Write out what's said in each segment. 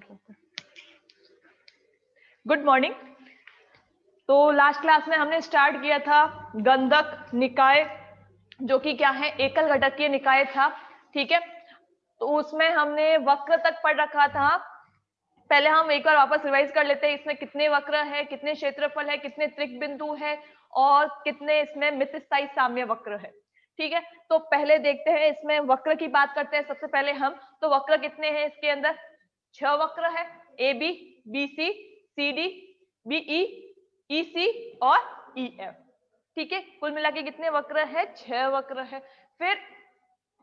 करते हैं। Good morning. तो लास्ट क्लास में हमने स्टार्ट किया था गंधक निकाय, जो कि क्या है, एकल घटकीय निकाय था। ठीक है, तो उसमें हमने वक्र तक पढ़ रखा था। पहले हम एक बार वापस रिवाइज कर लेते हैं, इसमें कितने वक्र है, कितने क्षेत्रफल है, कितने त्रिक बिंदु है और कितने इसमें मित स्थायी साम्य वक्र है। ठीक है, तो पहले देखते हैं, इसमें वक्र की बात करते हैं सबसे पहले हम। तो वक्र कितने हैं इसके अंदर? 6 वक्र है, A B, B C, C D, B E, E C और ई एफ। ठीक है, कुल मिला के कितने वक्र है? 6 वक्र है। फिर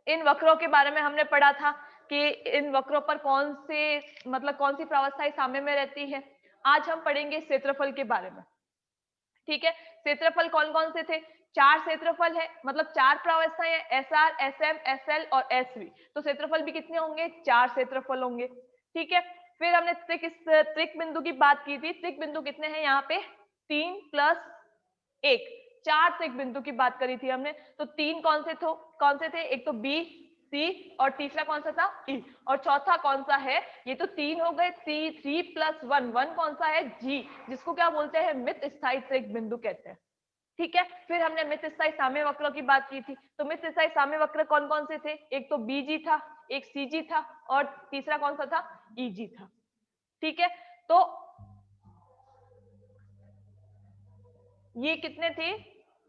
इन वक्रों के बारे में हमने पढ़ा था कि इन वक्रों पर कौन से कौन सी प्रावस्थाएं साम्य में रहती है। आज हम पढ़ेंगे क्षेत्रफल के बारे में। ठीक है, क्षेत्रफल कौन कौन से थे? 4 क्षेत्रफल है, मतलब 4 प्रावस्थाएं हैं, S R, S M, S L और एस वी। तो क्षेत्रफल भी कितने होंगे? 4 क्षेत्रफल होंगे। ठीक है, फिर हमने त्रिक बिंदु की बात की थी। त्रिक बिंदु कितने हैं यहाँ पे? 3 + 1, 4 त्रिक बिंदु की बात करी थी हमने। तो 3 कौन से थे? एक तो बी, सी और तीसरा कौन सा था? ई। और चौथा कौन सा है? ये तो 3 हो गए, 3 + 1, 1 कौन सा है? जी, जिसको क्या बोलते हैं? मित स्थायी त्रिक बिंदु कहते हैं। ठीक है, फिर हमने मित स्थायी साम्य वक्रों की बात की थी। तो मित स्थायी साम्य वक्र कौन कौन से थे? एक तो बीजी था, एक सीजी था और तीसरा कौन सा था? ईजी था। ठीक है, तो ये कितने थे?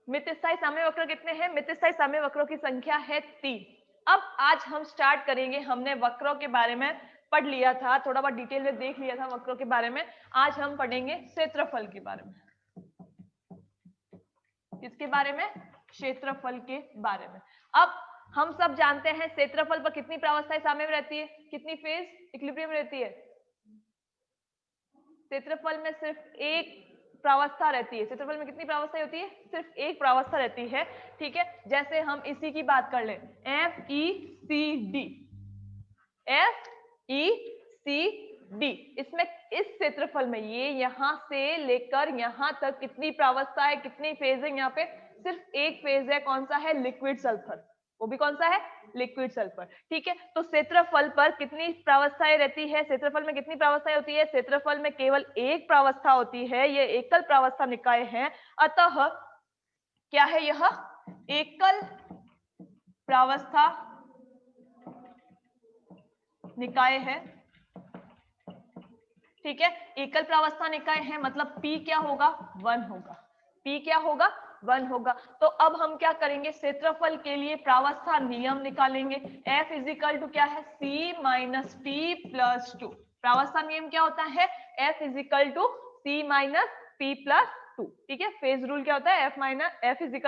मित स्थायी साम्य वक्र कितने हैं? मित स्थायी साम्य वक्रों की संख्या है 3। अब आज हम स्टार्ट करेंगे। हमने वक्रों के बारे में पढ़ लिया था, थोड़ा बहुत डिटेल में देख लिया था वक्रों के बारे में। आज हम पढ़ेंगे क्षेत्रफल के बारे में। किसके बारे में? क्षेत्रफल के बारे में। अब हम सब जानते हैं क्षेत्रफल पर कितनी प्रावस्थाएं साम्य में रहती है, कितनी फेज इक्विलिब्रियम रहती है? क्षेत्रफल में सिर्फ एक प्रावस्था रहती है। क्षेत्रफल में कितनी प्रावस्थाएं होती है? सिर्फ एक प्रावस्था रहती है। ठीक है, जैसे हम इसी की बात कर लें, F E C D, F E C D, इसमें इस क्षेत्रफल में ये यहां से लेकर यहां तक कितनी प्रावस्था है, कितनी फेज है? यहाँ पे सिर्फ एक फेज है। कौन सा है? Liquid sulphur. वो भी कौन सा है? Liquid sulphur. ठीक है, तो क्षेत्रफल पर कितनी प्रावस्थाएं रहती है? क्षेत्रफल में कितनी प्रावस्थाएं होती है? क्षेत्रफल में केवल एक प्रावस्था होती है। ये एकल प्रावस्था निकाय है, अतः क्या है? यह एकल प्रावस्था निकाय है। ठीक है, एकल प्रावस्था निकाय है, मतलब P क्या होगा? 1 होगा। P क्या होगा? 1 होगा। तो अब हम क्या करेंगे? क्षेत्रफल के लिए प्रावस्था नियम निकालेंगे। F = क्या है? C - P + 2। प्रावस्था नियम क्या होता है? F = C - P + 2। ठीक है, फेज रूल क्या होता है? F = C -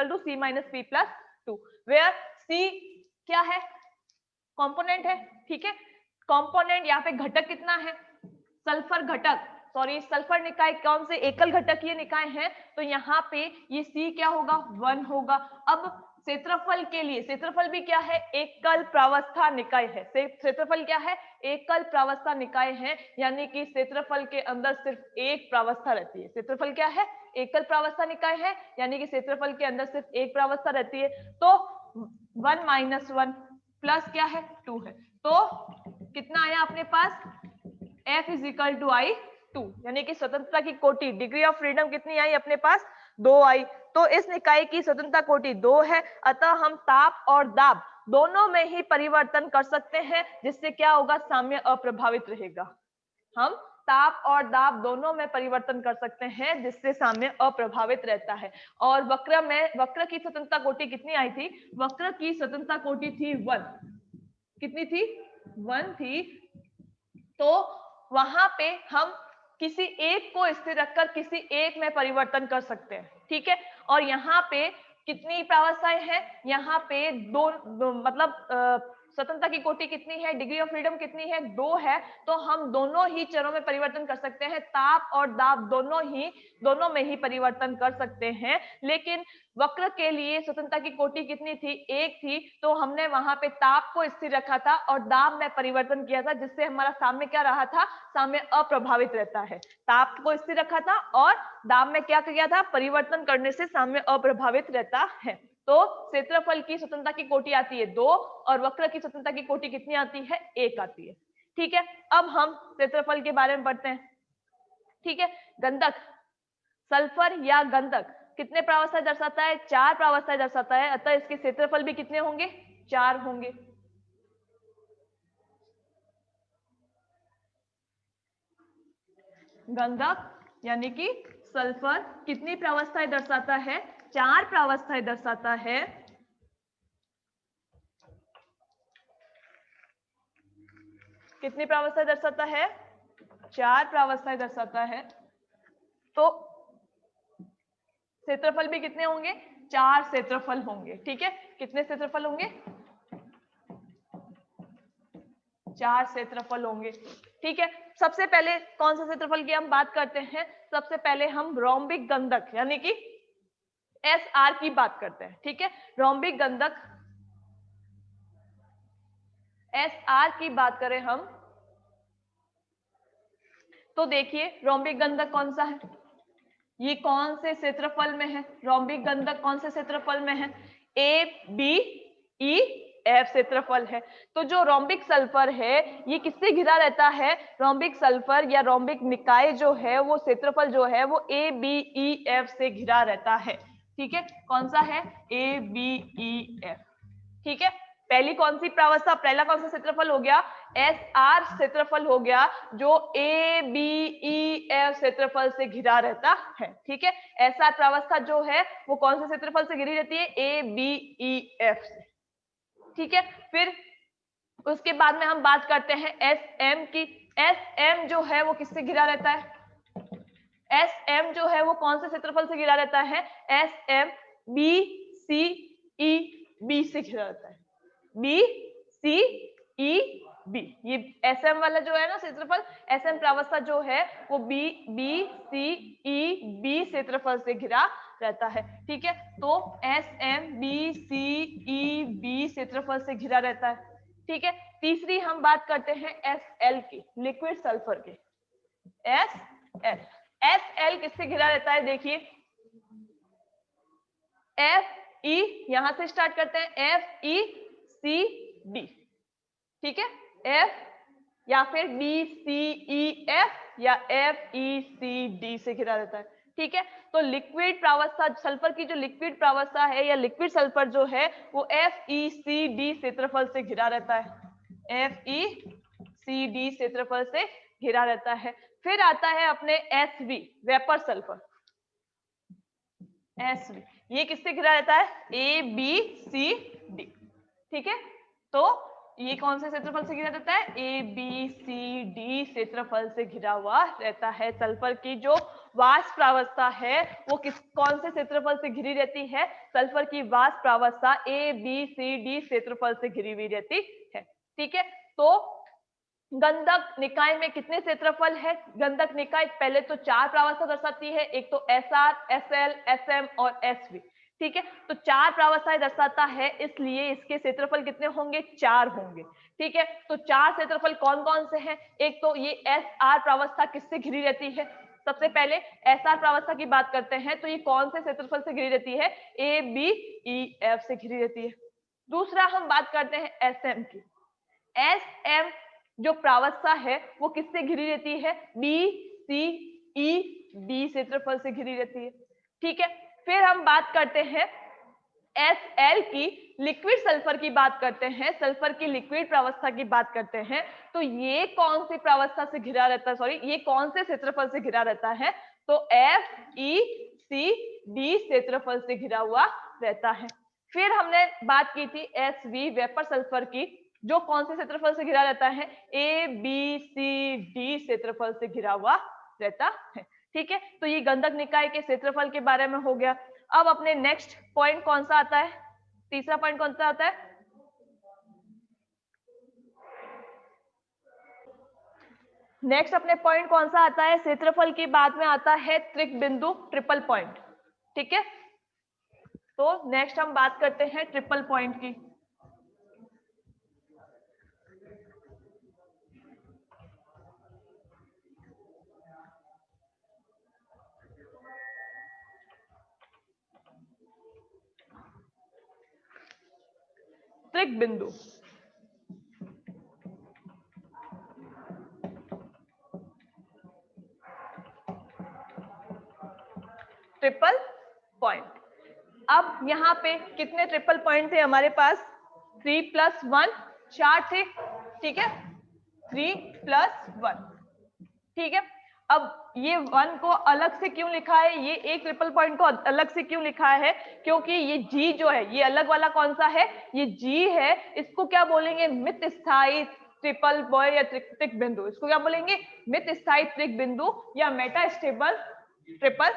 P + 2, where C क्या है? कंपोनेंट है। ठीक है, कंपोनेंट यहाँ पे घटक कितना है? सल्फर घटक, सॉरी सल्फर निकाय कौन से एकल घटकीय निकाय है, तो यहाँ पे ये C क्या होगा? 1 होगा। अब क्षेत्रफल के लिए, क्षेत्रफल भी क्या है? एकल प्रावस्था निकाय है। क्षेत्रफल क्या है? एकल प्रावस्था निकाय है, यानी कि क्षेत्रफल के अंदर सिर्फ एक प्रावस्था रहती है। क्षेत्रफल क्या है? एकल प्रावस्था निकाय है, यानी कि क्षेत्रफल के अंदर सिर्फ एक प्रावस्था रहती है। तो 1 - 1 प्लस क्या है? 2 है। तो कितना आया अपने पास? F = I 2, यानी कि स्वतंत्रता की कोटि, डिग्री ऑफ फ्रीडम कितनी आई अपने पास? 2 आई। तो इस निकाय की स्वतंत्रता कोटि 2 है, अतः हम ताप और दाब दोनों में ही परिवर्तन कर सकते हैं, जिससे क्या होगा? साम्य अप्रभावित रहेगा। हम ताप और दाब दोनों में परिवर्तन कर सकते हैं, जिससे साम्य अप्रभावित रहता है। और वक्र की स्वतंत्रता कोटि कितनी आई थी? वक्र की स्वतंत्रता कोटि थी 1। कितनी थी? 1 थी। तो वहां पे हम किसी एक को स्थिर रखकर किसी एक में परिवर्तन कर सकते हैं। ठीक है, और यहाँ पे कितनी प्रावस्थाएं हैं? यहाँ पे दो स्वतंत्रता की कोटि कितनी है? डिग्री ऑफ फ्रीडम कितनी है? 2 है। तो हम दोनों ही चरों में परिवर्तन कर सकते हैं, ताप और दाब दोनों में ही परिवर्तन कर सकते हैं। लेकिन वक्र के लिए स्वतंत्रता की कोटि कितनी थी? 1 थी। तो हमने वहां पे ताप को स्थिर रखा था और दाब में परिवर्तन किया था, जिससे हमारा साम्य क्या रहा था? साम्य अप्रभावित रहता है। ताप को स्थिर रखा था और दाब में क्या किया था? परिवर्तन करने से साम्य अप्रभावित रहता है। तो क्षेत्रफल की स्वतंत्रता की कोटि आती है 2 और वक्र की स्वतंत्रता की कोटि कितनी आती है? 1 आती है। ठीक है, अब हम क्षेत्रफल के बारे में पढ़ते हैं। ठीक है, गंधक, सल्फर या गंधक कितने प्रावस्थाएं दर्शाता है? 4 प्रावस्थाएं दर्शाता है, अतः इसके क्षेत्रफल भी कितने होंगे? 4 होंगे। गंधक यानी कि सल्फर कितनी प्रावस्थाएं दर्शाता है? 4 प्रावस्थाएं दर्शाता है। कितनी प्रावस्थाएं दर्शाता है? 4 प्रावस्थाएं दर्शाता है। तो क्षेत्रफल भी कितने होंगे? 4 क्षेत्रफल होंगे। ठीक है, कितने क्षेत्रफल होंगे? 4 क्षेत्रफल होंगे। ठीक है, सबसे पहले कौन सा क्षेत्रफल की हम बात करते हैं? सबसे पहले हम रोम्बिक गंधक यानी कि SR की बात करते हैं। ठीक है, रोम्बिक गंधक SR की बात करें हम तो देखिए रोम्बिक गंधक कौन सा है? ये कौन से क्षेत्रफल में है? रोम्बिक गंधक कौन से क्षेत्रफल में है? ABEF क्षेत्रफल है। तो जो रोम्बिक सल्फर है ये किससे घिरा रहता है? रोम्बिक सल्फर या रोम्बिक निकाय जो है वो क्षेत्रफल जो है वो ABEF से घिरा रहता है। ठीक है, कौन सा है? ABEF। ठीक है, पहली कौन सी प्रावस्था, पहला कौन सा क्षेत्रफल हो गया? SR क्षेत्रफल हो गया जो ABEF क्षेत्रफल से घिरा रहता है। ठीक है, SR प्रावस्था जो है वो कौन से क्षेत्रफल से घिरी रहती है? ABEF से। ठीक है, फिर उसके बाद में हम बात करते हैं SM की। SM जो है वो किससे घिरा रहता है? SM जो है वो कौन से क्षेत्रफल से घिरा रहता है? SM BCEB से घिरा रहता है। BCEB, ये SM वाला जो है ना क्षेत्रफल, SM प्रावस्था जो है वो BCEB क्षेत्रफल से घिरा रहता है। ठीक है, तो SM BCEB क्षेत्रफल से घिरा रहता है। ठीक है, तीसरी हम बात करते हैं SL की, लिक्विड सल्फर की। SL किससे घिरा रहता है? देखिए FE, यहां से स्टार्ट करते हैं, FECD। ठीक है, F या फिर BCEF या FECD से घिरा रहता है। ठीक है, तो लिक्विड प्रावस्था, सल्फर की जो लिक्विड प्रावस्था है या लिक्विड सल्फर जो है वो FECD क्षेत्रफल से घिरा रहता है। FECD क्षेत्रफल से घिरा रहता है। फिर आता है अपने SV, वेपर सल्फर। SV ये किससे घिरा रहता है? ABCD। ठीक है, तो ये कौन से क्षेत्रफल से घिरा रहता है? ABCD क्षेत्रफल से घिरा हुआ रहता है। सल्फर की जो वाष्प प्रावस्था है वो कौन से क्षेत्रफल से घिरी रहती है? सल्फर की वाष्प प्रावस्था ABCD क्षेत्रफल से घिरी हुई रहती है। ठीक है, तो गंधक निकाय में कितने क्षेत्रफल है? गंधक निकाय पहले तो 4 प्रावस्था दर्शाती है, एक तो SR, SL, SM और SV। ठीक है, तो 4 प्रावस्थाएं दर्शाता है, इसलिए इसके क्षेत्रफल कितने होंगे? 4 होंगे। ठीक है, तो 4 क्षेत्रफल कौन कौन से हैं? एक तो ये SR प्रावस्था किससे घिरी रहती है? सबसे पहले SR प्रावस्था की बात करते हैं, तो ये कौन से क्षेत्रफल से घिरी रहती है? ABEF से घिरी रहती है। दूसरा हम बात करते हैं SM की। SM जो प्रावस्था है वो किससे घिरी रहती है? BCEB क्षेत्रफल से घिरी रहती है। ठीक है, फिर हम बात करते हैं SL की, लिक्विड सल्फर की बात करते हैं, सल्फर की लिक्विड प्रावस्था की बात करते हैं, तो ये कौन सी प्रावस्था से घिरा रहता है? सॉरी, ये कौन से क्षेत्रफल से घिरा रहता है? तो FECD क्षेत्रफल से घिरा हुआ रहता है। फिर हमने बात की थी SV, वेपर सल्फर की, जो कौन से क्षेत्रफल से घिरा रहता है? ABCD क्षेत्रफल से घिरा हुआ रहता है। ठीक है, तो ये गंधक निकाय के क्षेत्रफल के बारे में हो गया। अब अपने नेक्स्ट पॉइंट कौन सा आता है? तीसरा पॉइंट कौन सा आता है? नेक्स्ट अपने पॉइंट कौन सा आता है? क्षेत्रफल के बाद में आता है त्रिक बिंदु, ट्रिपल पॉइंट। ठीक है, तो नेक्स्ट हम बात करते हैं ट्रिपल पॉइंट की। त्रिक बिंदु, ट्रिपल पॉइंट। अब यहाँ पे कितने ट्रिपल पॉइंट थे हमारे पास? 3 + 1 4 थे, ठीक है, 3 + 1, ठीक है। अब ये 1 को अलग से क्यों लिखा है, ये एक ट्रिपल पॉइंट को अलग से क्यों लिखा है? क्योंकि ये जी जो है, ये अलग वाला कौन सा है? ये जी है। इसको क्या बोलेंगे? मित स्थायी ट्रिपल बॉय या त्रिक बिंदु। इसको क्या बोलेंगे? मित स्थायी त्रिक बिंदु या मेटा स्टेबल ट्रिपल।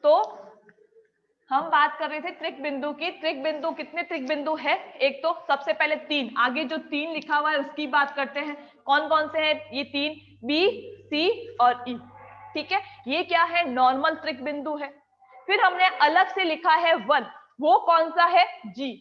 तो हम बात कर रहे थे त्रिक बिंदु की। त्रिक बिंदु, कितने त्रिक बिंदु है? एक तो सबसे पहले 3, आगे जो 3 लिखा हुआ है उसकी बात करते हैं। कौन कौन से हैं ये 3? बी, सी और ई, ठीक है। ये क्या है? नॉर्मल त्रिक बिंदु है। फिर हमने अलग से लिखा है 1, वो कौन सा है? जी।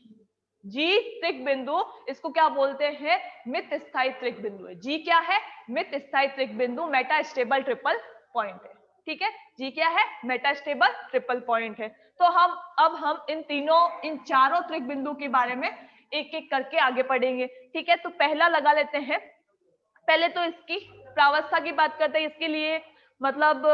जी त्रिक बिंदु, इसको क्या बोलते हैं? मित स्थायी त्रिक बिंदु है। जी क्या है? मित स्थायी त्रिक बिंदु, मेटा स्टेबल ट्रिपल पॉइंट है, ठीक है। जी क्या है? मेटा स्टेबल ट्रिपल पॉइंट है। तो हम इन चारों त्रिक बिंदु के बारे में एक एक करके आगे पढ़ेंगे, ठीक है। तो पहला लगा लेते हैं। पहले तो इसकी प्रावस्था की बात करते हैं, इसके लिए मतलब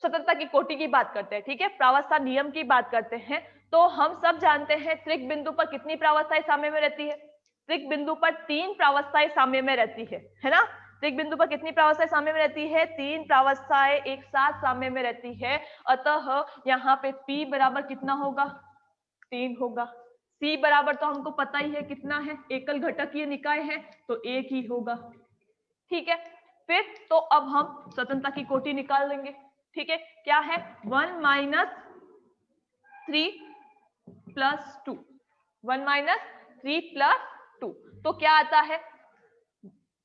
स्वतंत्रता की कोटि की बात करते हैं, ठीक है। प्रावस्था नियम की बात करते हैं। तो हम सब जानते हैं त्रिक बिंदु पर कितनी प्रावस्थाएं साम्य में रहती है? त्रिक बिंदु पर 3 प्रावस्थाएं साम्य में रहती है ना। त्रिक बिंदु पर कितनी प्रावस्थाएं साम्य में रहती है? 3 प्रावस्थाएं एक साथ साम्य में रहती है। अतः यहाँ पे P बराबर कितना होगा? 3 होगा। C बराबर तो हमको पता ही है कितना है, एकल घटकीय निकाय है तो 1 ही होगा, ठीक है। फिर तो अब हम स्वतंत्रता की कोटि निकाल लेंगे, ठीक है। क्या है? 1 - 3 + 2, 1 - 3 + 2, तो क्या आता है?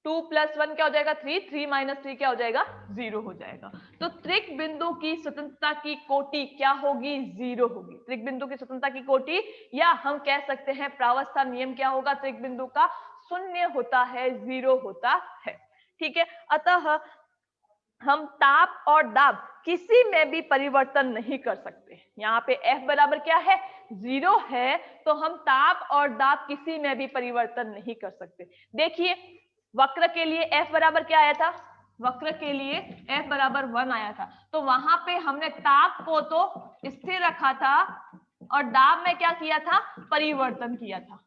2 + 1 क्या हो जाएगा? 3, 3 - 3 क्या हो जाएगा? 0 हो जाएगा। तो त्रिक बिंदु की स्वतंत्रता की कोटि क्या होगी? 0 होगी। त्रिक बिंदु की स्वतंत्रता की कोटि, या हम कह सकते हैं प्रावस्था नियम क्या होगा त्रिक बिंदु का? 0 होता है, 0 होता है, ठीक है। अतः हम ताप और दाब किसी में भी परिवर्तन नहीं कर सकते। यहाँ पे F बराबर क्या है? 0 है। तो हम ताप और दाब किसी में भी परिवर्तन नहीं कर सकते। देखिए वक्र के लिए F बराबर क्या आया था? वक्र के लिए F बराबर 1 आया था। तो वहां पे हमने ताप को तो स्थिर रखा था और दाब में क्या किया था? परिवर्तन किया था,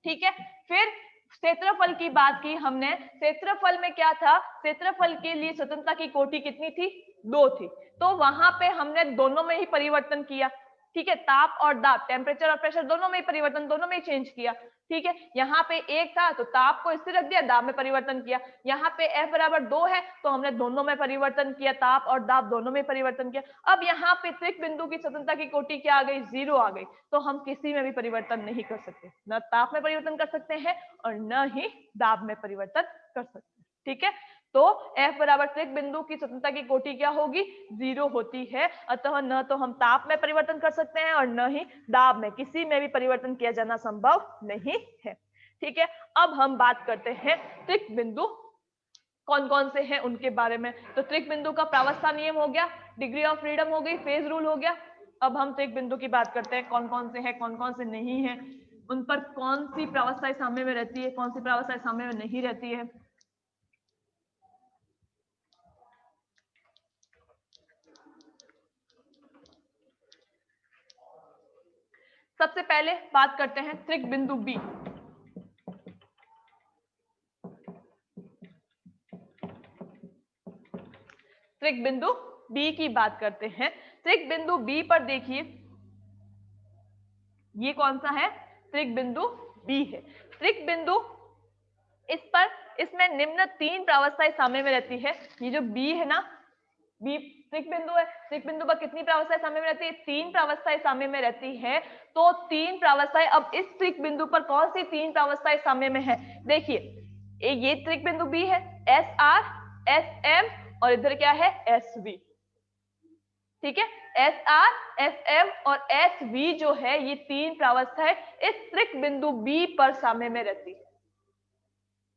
ठीक है। फिर क्षेत्रफल की बात की हमने। क्षेत्रफल में क्या था? क्षेत्रफल के लिए स्वतंत्रता की कोटि कितनी थी? 2 थी। तो वहां पे हमने दोनों में ही परिवर्तन किया, ठीक है। ताप और दाब, टेम्परेचर और प्रेशर दोनों में ही परिवर्तन, दोनों में ही चेंज किया, ठीक है। यहाँ पे 1 था तो ताप को स्थिर रख दिया, दाब में परिवर्तन किया। यहाँ पे F बराबर 2 है तो हमने दोनों में परिवर्तन किया, ताप और दाब दोनों में परिवर्तन किया। अब यहाँ पे त्रिक बिंदु की स्वतंत्रता की कोटि क्या आ गई? 0 आ गई। तो हम किसी में भी परिवर्तन नहीं कर सकते, न ताप में परिवर्तन कर सकते हैं और न ही दाब में परिवर्तन कर सकते हैं, ठीक है। तो F बराबर त्रिक बिंदु की स्वतंत्रता की कोटि क्या होगी? 0 होती है। अतः न तो हम ताप में परिवर्तन कर सकते हैं और न ही दाब में, किसी में भी परिवर्तन किया जाना संभव नहीं है, ठीक है। अब हम बात करते हैं त्रिक बिंदु कौन कौन से हैं उनके बारे में। तो त्रिक बिंदु का प्रावस्था नियम हो गया, डिग्री ऑफ फ्रीडम हो गई, फेज रूल हो गया। अब हम त्रिक बिंदु की बात करते हैं, कौन कौन से हैं, कौन कौन से नहीं है, उन पर कौन सी प्रावस्थाएं साम्य में रहती है, कौन सी प्रावस्थाएं साम्य में नहीं रहती है। सबसे पहले बात करते हैं त्रिक बिंदु बी। त्रिक बिंदु बी की बात करते हैं। त्रिक बिंदु बी पर देखिए ये कौन सा है? त्रिक बिंदु बी है। त्रिक बिंदु इस पर, इसमें निम्न 3 प्रावस्थाएं साम्य में रहती है। ये जो बी है ना, बी त्रिक बिंदु है, त्रिक बिंदु पर कितनी प्रावस्थाएं साम्य में रहती है? 3 प्रावस्थाएं साम्य में रहती है। तो 3 प्रावस्थाएं, अब इस त्रिक बिंदु पर कौन सी 3 प्रावस्थाएं साम्य में है? देखिए ये त्रिक बिंदु बी है, एस आर, एस एम और इधर क्या है? एस वी, ठीक है। एस आर, एस एम और एस वी जो है ये 3 प्रावस्थाएं इस त्रिक बिंदु बी पर साम्य में रहती है,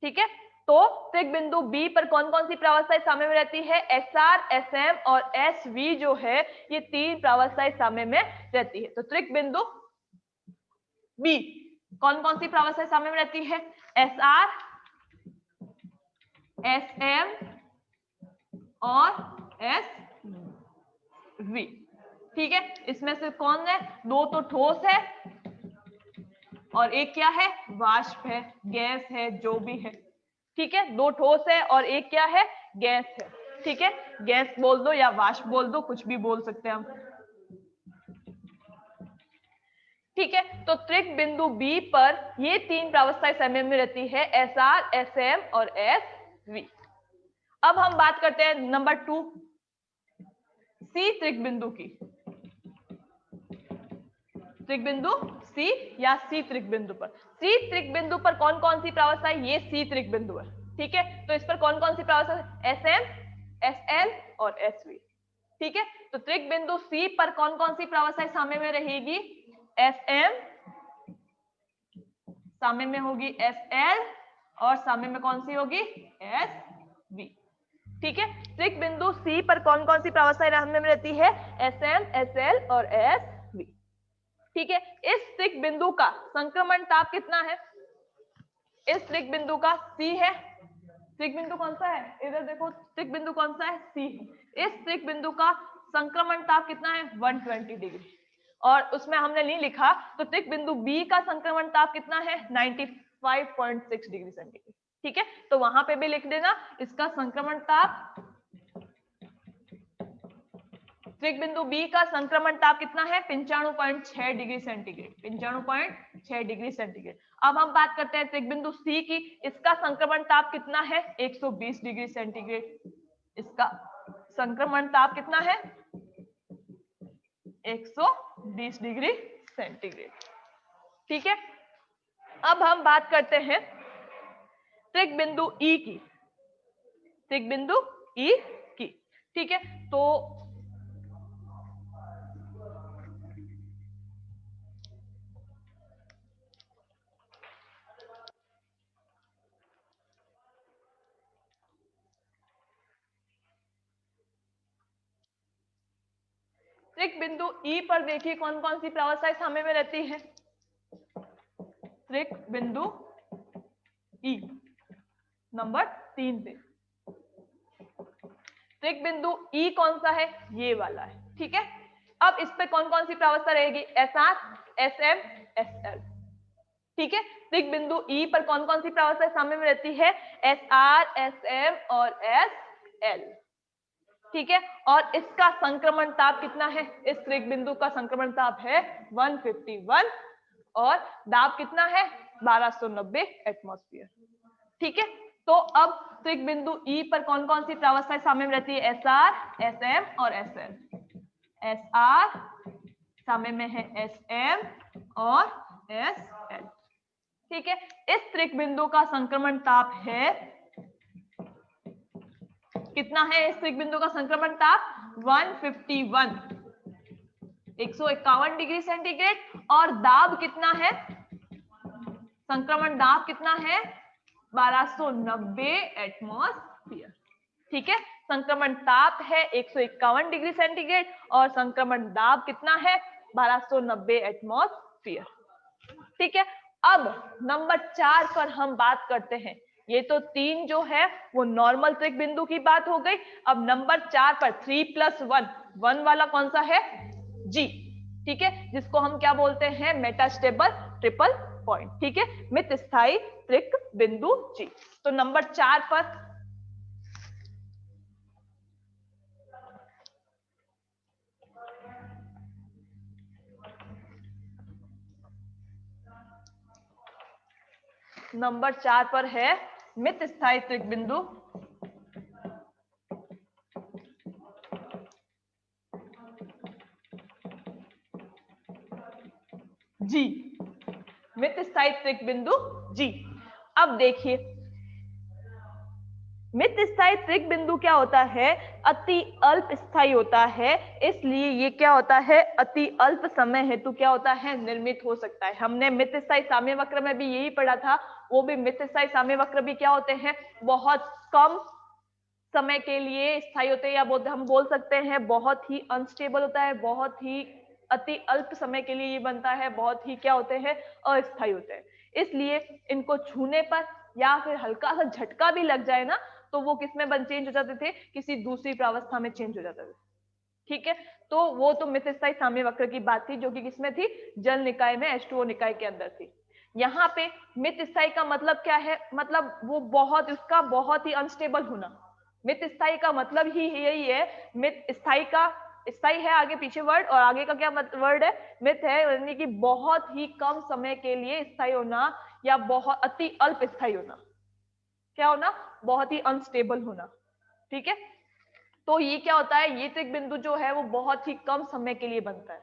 ठीक है। तो त्रिक बिंदु बी पर कौन कौन सी प्रावस्थाएं साम्य में रहती है? एस आर, एस एम और एस वी जो है ये 3 प्रावस्थाएं साम्य में रहती है। तो त्रिक बिंदु बी कौन कौन सी प्रावस्थाएं साम्य में रहती है? एस आर, एस एम और एस वी। ठीक है, इसमें से कौन है, दो तो ठोस है और एक क्या है, वाष्प है, गैस है, जो भी है। ठीक है, दो ठोस है और एक क्या है, गैस है। ठीक है, गैस बोल दो या वाष्प बोल दो, कुछ भी बोल सकते हैं हम। ठीक है, तो त्रिक बिंदु बी पर ये तीन प्रावस्थाएं समय में रहती है, एस आर, एस एम और एस वी। अब हम बात करते हैं नंबर 2, सी त्रिक बिंदु की। त्रिक बिंदु सी या सी त्रिक बिंदु पर, सी त्रिक बिंदु पर कौन कौन सी प्रावस्था है, ये सी त्रिक बिंदु है। ठीक है, तो इस पर कौन कौन सी प्रावस्था है, एस एम, एस एल और एस वी। ठीक है, तो त्रिक बिंदु सी पर कौन कौन सी प्रावस्थाएं साम्य में रहेगी, एस एम, साम्य में होगी एस एल और साम्य में कौन सी होगी, एस वी। ठीक है, त्रिक बिंदु सी पर कौन कौन सी प्रावस्थाएं साम्य में रहती है, एस एम, एस एल और एस वी। ठीक है, इस त्रिक बिंदु का संक्रमण ताप कितना है, इस त्रिक बिंदु का सी है, त्रिक बिंदु कौन सा है, इधर देखो, त्रिक बिंदु कौन सा है, सी। इस त्रिक बिंदु का संक्रमण ताप कितना है, 120 डिग्री। और उसमें हमने नहीं लिखा, तो त्रिक बिंदु बी का संक्रमण ताप कितना है, 95.6 डिग्री सेंटीग्रेड। ठीक है, तो वहां पे भी लिख देना, इसका संक्रमण ताप, त्रिक बिंदु बी का संक्रमण ताप कितना है, 95.6 डिग्री सेंटीग्रेड, 95.6 डिग्री सेंटीग्रेड। अब हम बात करते हैं त्रिक बिंदु सी की, इसका संक्रमण ताप कितना है, 120 डिग्री सेंटीग्रेड। इसका संक्रमण ताप कितना है, 120 डिग्री सेंटीग्रेड। ठीक है, अब हम बात करते हैं त्रिक बिंदु ई की, त्रिक बिंदु ई की। ठीक है, तो त्रिक बिंदु ई पर देखिए कौन कौन सी प्रावस्थाएं साम्य में रहती है, त्रिक बिंदु ई नंबर 3 पे, त्रिक बिंदु ई कौन सा है, ये वाला है। ठीक है, अब इस पे कौन कौन सी प्रावस्था रहेगी, S R, S M, S L. ठीक है, त्रिक बिंदु ई पर कौन कौन सी प्रावस्था साम्य में रहती है, एस आर, एस एम और एस एल। ठीक है, और इसका संक्रमण ताप कितना है, इस त्रिक बिंदु का संक्रमण ताप है 151 और दाब कितना है, 1290 एटमॉस्फेयर। ठीक है, तो अब त्रिक बिंदु ई पर कौन कौन सी प्रावस्थाएं साम्य में रहती है, एस आर, एस एम और एस एल। एस आर साम्य में है एस एम और एस एल। ठीक है, इस त्रिक बिंदु का संक्रमण ताप है, कितना है इस त्रिक बिंदु का संक्रमण ताप, 151, 151 डिग्री सेंटीग्रेड और दाब कितना है, संक्रमण दाब कितना है, 1290 एटमॉस्फेयर। ठीक है, संक्रमण ताप है 151 डिग्री सेंटीग्रेड और संक्रमण दाब कितना है, 1290 एटमॉस्फेयर। ठीक है, अब नंबर 4 पर हम बात करते हैं, ये तो 3 जो है वो नॉर्मल त्रिक बिंदु की बात हो गई। अब नंबर 4 पर 3+1, 1 वाला कौन सा है, जी। ठीक है, जिसको हम क्या बोलते हैं, मेटास्टेबल ट्रिपल पॉइंट। ठीक है, मित स्थायी त्रिक बिंदु जी। तो नंबर 4 पर नंबर 4 पर है मित स्थायी त्रिक बिंदु जी, मित स्थायी त्रिक बिंदु जी। अब देखिए, मित स्थायी त्रिक बिंदु क्या होता है, अति अल्प स्थायी होता है, इसलिए ये क्या होता है, अति अल्प समय हेतु क्या होता है, निर्मित हो सकता है। हमने मित स्थायी साम्य वक्र में भी यही पढ़ा था, वो भी मित स्थायी साम्य वक्र भी क्या होते हैं, बहुत कम समय के लिए स्थायी होते हैं, या हम बोल सकते हैं बहुत ही अनस्टेबल होता है, बहुत ही अति अल्प समय के लिए ये बनता है, बहुत ही क्या होते हैं, अस्थायी होते हैं। इसलिए इनको छूने पर या फिर हल्का सा झटका भी लग जाए ना, तो वो किस में चेंज हो जाते थे, किसी दूसरी प्रावस्था में चेंज हो जाते थे। ठीक है, तो वो तो मित स्थायी साम्य वक्र की बात थी, जो कि किसमें थी, जल निकाय में, H2O निकाय के अंदर थी। यहाँ पे मित स्थायी का मतलब क्या है, मतलब वो उसका बहुत ही अनस्टेबल होना। मित स्थायी का मतलब ही यही है, मित स्थायी का, स्थायी है आगे पीछे वर्ड, और आगे का क्या वर्ड है, मित है, यानी कि बहुत ही कम समय के लिए स्थायी होना, या बहुत अति अल्प स्थायी होना। क्या होना, बहुत ही अनस्टेबल होना। ठीक है, तो ये क्या होता है, ये त्रिक बिंदु जो है वो बहुत ही कम समय के लिए बनता है,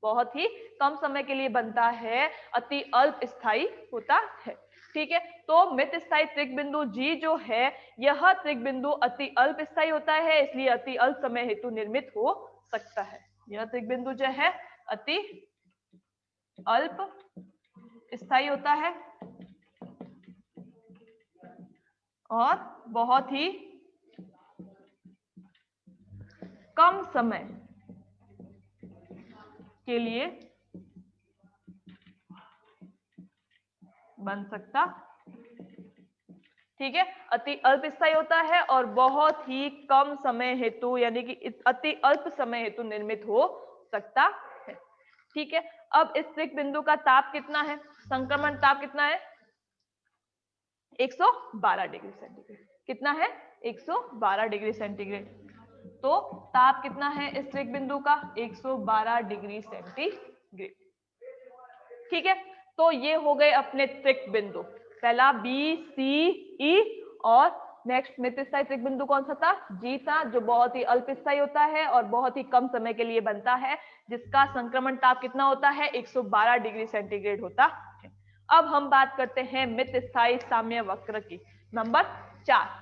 बहुत ही कम समय के लिए बनता है, अति अल्प स्थायी होता है। ठीक है, तो मित स्थायी त्रिक बिंदु जी जो है, यह त्रिक बिंदु अति अल्प स्थायी होता है, इसलिए अति अल्प समय हेतु निर्मित हो सकता है। यह त्रिक बिंदु जो है अति अल्प स्थायी होता है और बहुत ही कम समय के लिए बन सकता। ठीक है, अति अल्प स्थायी होता है और बहुत ही कम समय हेतु, यानी कि अति अल्प समय हेतु निर्मित हो सकता है। ठीक है, अब इस त्रिक बिंदु का ताप कितना है, संक्रमण ताप कितना है, 112 डिग्री सेंटीग्रेड। कितना है, 112 डिग्री सेंटीग्रेड। तो ताप कितना है इस त्रिक बिंदु का, 112 डिग्री सेंटीग्रेड। ठीक है, तो ये हो गए अपने त्रिक बिंदु, पहला बी सी ई, और नेक्स्ट मित स्थायी त्रिक बिंदु कौन सा था, जी था, जो बहुत ही अल्प स्थायी होता है और बहुत ही कम समय के लिए बनता है, जिसका संक्रमण ताप कितना होता है, 112 डिग्री सेंटीग्रेड होता है। अब हम बात करते हैं मित स्थायी साम्य वक्र की, नंबर 4।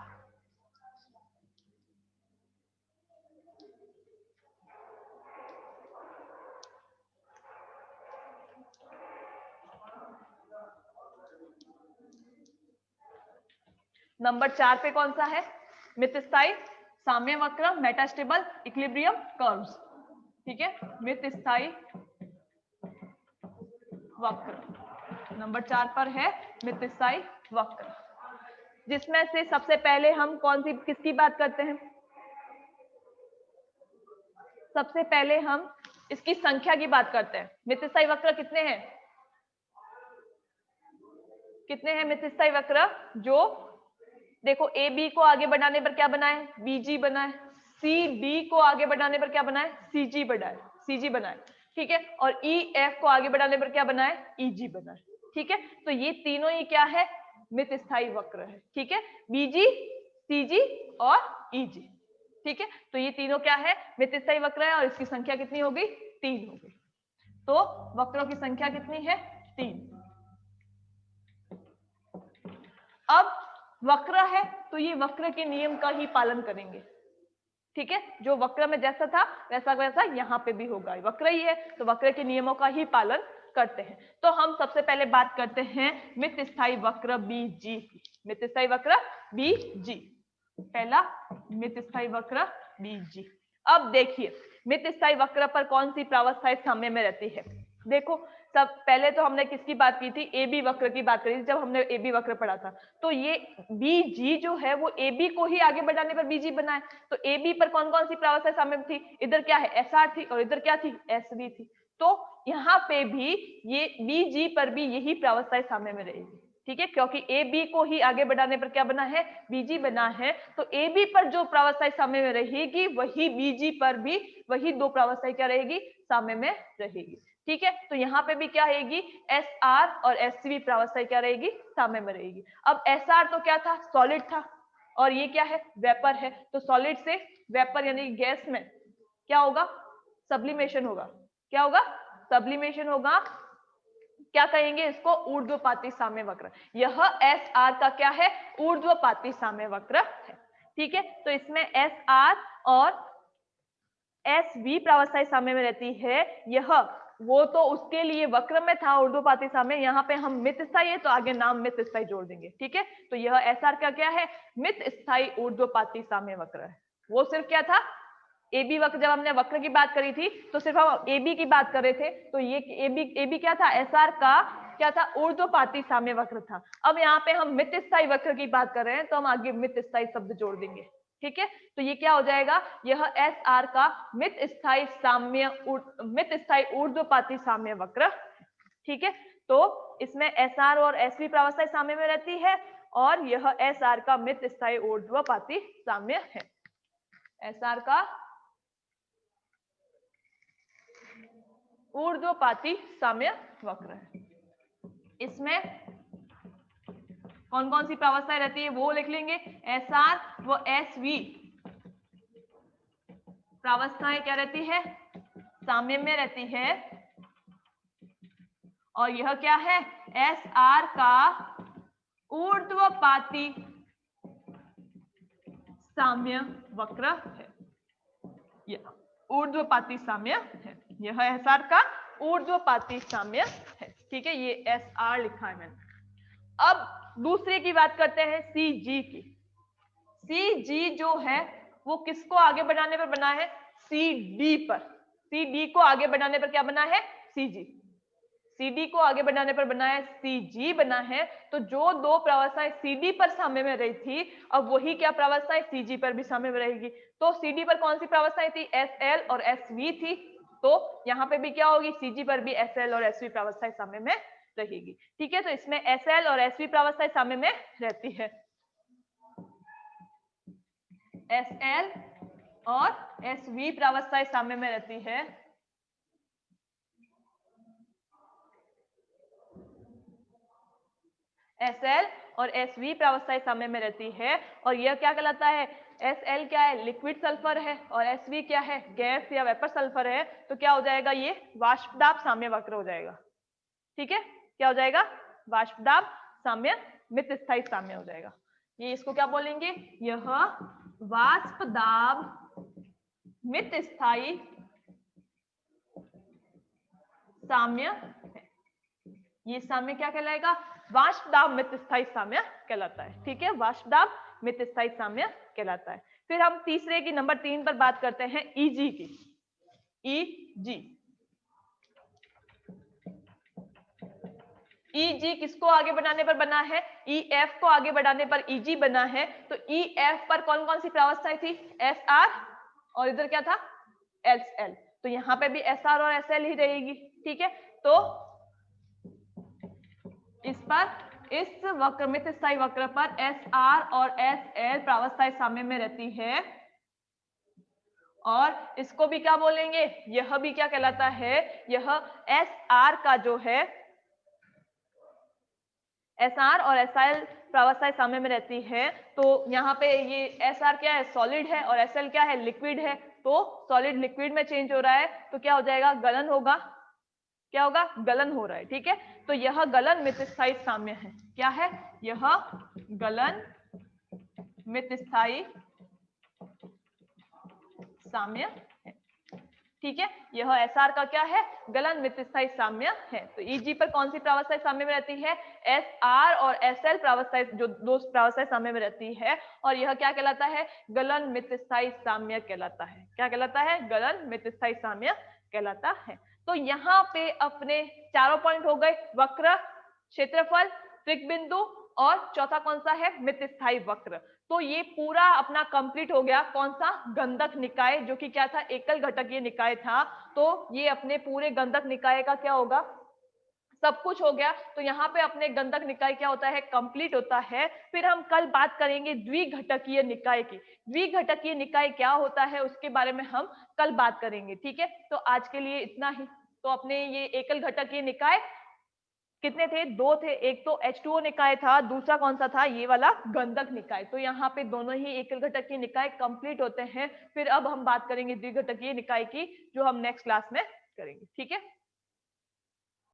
नंबर 4 पे कौन सा है, मित स्थायी साम्य वक्र, मेटास्टेबल इक्विलिब्रियम कर्व्स। ठीक है, मित स्थायी वक्र नंबर 4 पर है, मित स्थायी वक्र, जिसमें से सबसे पहले हम कौन सी किसकी बात करते हैं, सबसे पहले हम इसकी संख्या की बात करते हैं। मित स्थायी वक्र कितने हैं, कितने हैं मित स्थायी वक्र, जो देखो ए बी को आगे बढ़ाने पर क्या बना है, बीजी बना है, सी डी को आगे बढ़ाने पर क्या बना है, सीजी बना है, सीजी बना है। ठीक है, और ई एफ को आगे बढ़ाने पर क्या बना है, ईजी बना है। ठीक है, तो ये तीनों ही क्या है, मित स्थायी वक्र है। ठीक है, बीजी, सीजी और ईजी। ठीक है, तो ये तीनों क्या है, मित स्थायी वक्र है, और इसकी संख्या कितनी हो गई, 3 हो गई। तो वक्रों की संख्या कितनी है, 3। अब वक्र है तो ये वक्र के नियम का ही पालन करेंगे। ठीक है, जो वक्र में जैसा था वैसा वैसा यहाँ पे भी होगा, वक्र ही है तो वक्र के नियमों का ही पालन करते हैं। तो हम सबसे पहले बात करते हैं मित स्थायी वक्र बीजी, मित स्थायी वक्र बीजी, पहला मित स्थायी वक्र बीजी। अब देखिए मित स्थायी वक्र पर कौन सी प्रावस्थाएं साम्य में रहती है। देखो सब पहले तो हमने किसकी बात की थी, ए बी वक्र की बात करी थी, जब हमने ए बी वक्र पढ़ा था। तो ये बी जी जो है वो ए बी को ही आगे बढ़ाने पर बीजी बना है। तो ए बी पर कौन कौन सी प्रावस्थाएं साम्य में थी, इधर क्या है एस आर थी और इधर क्या थी एस बी थी। तो यहाँ पे भी ये बी जी पर भी यही प्रावस्थाएं साम्य में रहेगी। ठीक है, क्योंकि ए बी को ही आगे बढ़ाने पर क्या बना है, बीजी बना है। तो ए बी पर जो प्रावस्थाएं साम्य में रहेगी वही बीजी पर भी वही दो प्रावस्थाएं क्या रहेगी, साम्य में रहेगी। ठीक है, तो यहाँ पे भी क्या रहेगी, एस आर और एस सी प्रावस्थाएं क्या रहेगी, साम्य में रहेगी। अब एस आर तो क्या था, सॉलिड था, और ये क्या है, वेपर है। तो सॉलिड से वेपर यानी गैस में क्या होगा, सब्लिमेशन होगा। क्या होगा, सब्लिमेशन होगा। क्या कहेंगे इसको, ऊर्ध्वपाती साम्य वक्र। यह एस आर का क्या है, ऊर्ध्वपाती साम्य वक्र है। ठीक है, तो इसमें एस आर और एस वी प्रावस्थाएं साम्य में रहती है। यह वो तो उसके लिए वक्र में था ऊर्ध्वपाती साम्य, यहाँ पे हम मित स्थायी है तो आगे नाम मित स्थायी जोड़ देंगे। ठीक है, तो यह एस आर का क्या है, मित स्थायी ऊर्ध्वपाती साम्य वक्र है। वो सिर्फ क्या था, ए बी वक्र, जब हमने वक्र की बात करी थी तो सिर्फ हम ए बी की बात कर रहे थे। तो ये ए बी क्या था, एस आर का क्या था, ऊर्ध्वपाती साम्य वक्र था। अब यहाँ पे हम मित स्थायी वक्र की बात कर रहे हैं तो हम आगे मित स्थायी शब्द जोड़ देंगे, ठीक है। तो ये क्या हो जाएगा, यह एस आर का मित स्थायी ऊर्ध्वपाती साम्य वक्र, ठीक है। तो इसमें एस आर और एस वी प्रावस्थाई साम्य में रहती है और यह एस आर का मित स्थायी ऊर्ध्वपाती साम्य है। एस आर का ऊर्ध्वपाती साम्य वक्र है। इसमें कौन कौन सी प्रावस्थाएं रहती है वो लिख लेंगे। एस आर व एस वी प्रावस्थाएं क्या रहती है, साम्य में रहती है। और यह क्या है, एस आर का ऊर्ध्वपाती साम्य वक्र है, यह ऊर्ध्वपाती साम्य है। यह एस आर का ऊर्ध्वपाती साम्य है, ठीक है। ये एस आर लिखा है मैंने। अब दूसरे की बात करते हैं, सी जी की। सी जी जो है वो किसको आगे बढ़ाने पर बना है, सी डी पर। सी डी को आगे बढ़ाने पर क्या बना है, सी जी। सी डी को आगे बढ़ाने पर बना है, सी जी बना है। तो जो दो प्रावस्थाएं सी डी पर साम्य में रही थी, अब वही क्या प्रावस्थाएं सी जी पर भी साम्य में रहेगी। तो सी डी पर कौन सी प्रावस्थाएं थी, एस एल और एस वी थी। तो यहाँ पे भी क्या होगी, सी जी पर भी एस एल और एस वी प्रावस्थाएं साम्य में रहेगी, ठीक है। तो इसमें एस एल और एस वी प्रावस्थाएं साम्य में रहती है। एस एल और एस वी प्रावस्थाएं साम्य में रहती है। एस एल और एस वी प्रावस्थाएं साम्य में रहती है। और यह क्या कहलाता है, एस एल क्या है, लिक्विड सल्फर है, और एस वी क्या है, गैस या वेपर सल्फर है। तो क्या हो जाएगा, ये वाष्पदाब साम्य वक्र हो जाएगा, ठीक है। क्या हो जाएगा, वाष्पदाब साम्य मित स्थायी साम्य हो जाएगा। ये इसको क्या बोलेंगे, यह वाष्पदाब मित स्थायी साम्य है। ये साम्य क्या कहलाएगा, वाष्पदाब मित स्थायी साम्य कहलाता है, ठीक है। वाष्पदाब मित स्थायी साम्य कहलाता है। फिर हम तीसरे की नंबर 3 पर बात करते हैं, ईजी की। ईजी, ईजी किसको आगे बढ़ाने पर बना है, ईएफ को आगे बढ़ाने पर ईजी बना है। तो ईएफ पर कौन कौन सी प्रावस्थाएं थी, एस आर और इधर क्या था, एस एल। तो यहाँ पे भी एस आर और एस एल ही रहेगी, ठीक है। तो इस पर, इस वक्र मित स्थायी वक्र पर एस आर और एस एल प्रावस्थाएं साम्य में रहती है। और इसको भी क्या बोलेंगे, यह भी क्या कहलाता है, यह एस आर का जो है, एस आर और एस एल प्रावस्थाएं साम्य में रहती है। तो यहाँ पे ये एस आर क्या है, सॉलिड है, और एस एल क्या है, लिक्विड है। तो सॉलिड लिक्विड में चेंज हो रहा है, तो क्या हो जाएगा, गलन होगा। क्या होगा, गलन हो रहा है, ठीक है। तो यह गलन मित स्थायी साम्य है। क्या है, यह गलन मित स्थायी साम्य है, ठीक है। यह एस आर का क्या है, गलन मित स्थायी साम्य है। तो ईजी पर कौन सी प्रावस्थाएं साम्य में रहती है, एस आर और एस एल प्रावस्थाएं, जो दो प्रावस्थाएं साम्य में रहती है। और यह क्या कहलाता है, गलन मित स्थायी साम्य कहलाता है। क्या कहलाता है, गलन मित स्थायी साम्य कहलाता है। तो यहाँ पे अपने चारों पॉइंट हो गए, वक्र, क्षेत्रफल, त्रिक बिंदु, और चौथा कौन सा है, मित स्थायी वक्र। तो ये पूरा अपना कंप्लीट हो गया। कौन सा, गंधक निकाय, जो कि क्या था, एकल घटकीय निकाय था। तो ये अपने पूरे गंधक निकाय का क्या होगा, सब कुछ हो गया। तो यहाँ पे अपने गंधक निकाय क्या होता है, कंप्लीट होता है। फिर हम कल बात करेंगे द्विघटकीय निकाय की। द्विघटकीय निकाय क्या होता है उसके बारे में हम कल बात करेंगे, ठीक है। तो आज के लिए इतना ही। तो अपने ये एकल घटकीय निकाय कितने थे, दो थे। एक तो H2O निकाय था, दूसरा कौन सा था, ये वाला गंधक निकाय। तो यहाँ पे दोनों ही एकल घटकीय निकाय कंप्लीट होते हैं। फिर अब हम बात करेंगे द्विघटकीय निकाय की, जो हम नेक्स्ट क्लास में करेंगे, ठीक है।